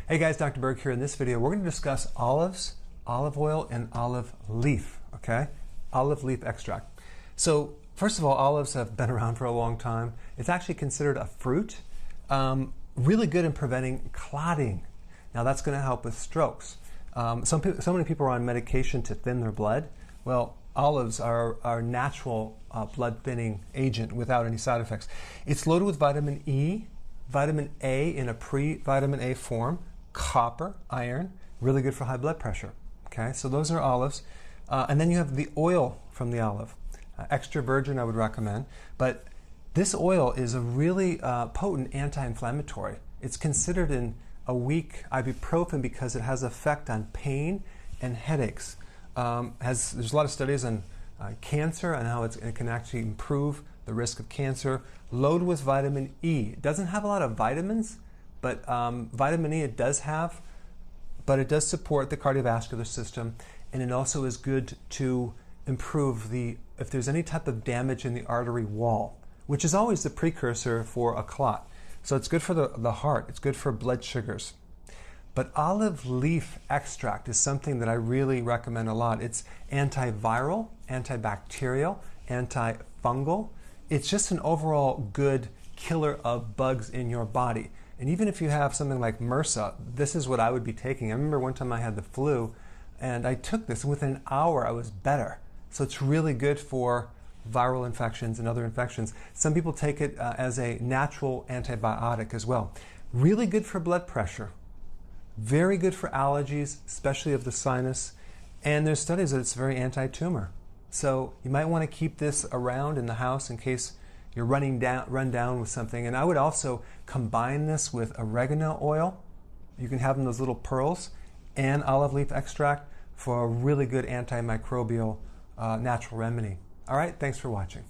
Hey guys, Dr. Berg here. In this video, we're going to discuss olives, olive oil, and olive leaf, okay? Olive leaf extract. So, first of all, olives have been around for a long time. It's actually considered a fruit, really good in preventing clotting. Now, that's going to help with strokes. So many people are on medication to thin their blood. Well, olives are our natural blood thinning agent without any side effects. It's loaded with vitamin E, vitamin A in a pre-vitamin A form, copper, iron, really good for high blood pressure. Okay, so those are olives. And then you have the oil from the olive. Extra virgin I would recommend. But this oil is a really potent anti-inflammatory. It's considered in a weak ibuprofen because it has effect on pain and headaches. There's a lot of studies on cancer and how it can actually improve the risk of cancer. Loaded with vitamin E. It doesn't have a lot of vitamins, but vitamin E it does have, but it does support the cardiovascular system, and it also is good to improve if there's any type of damage in the artery wall, which is always the precursor for a clot. So it's good for the heart, it's good for blood sugars. But olive leaf extract is something that I really recommend a lot. It's antiviral, antibacterial, antifungal. It's just an overall good killer of bugs in your body. And even if you have something like MRSA, this is what I would be taking. I remember one time I had the flu, and I took this, and within an hour I was better. So it's really good for viral infections and other infections. Some people take it as a natural antibiotic as well. Really good for blood pressure. Very good for allergies, especially of the sinus. And there's studies that it's very anti-tumor. So you might want to keep this around in the house in case you're run down with something. And I would also combine this with oregano oil. You can have them those little pearls, and olive leaf extract for a really good antimicrobial natural remedy. All right, thanks for watching.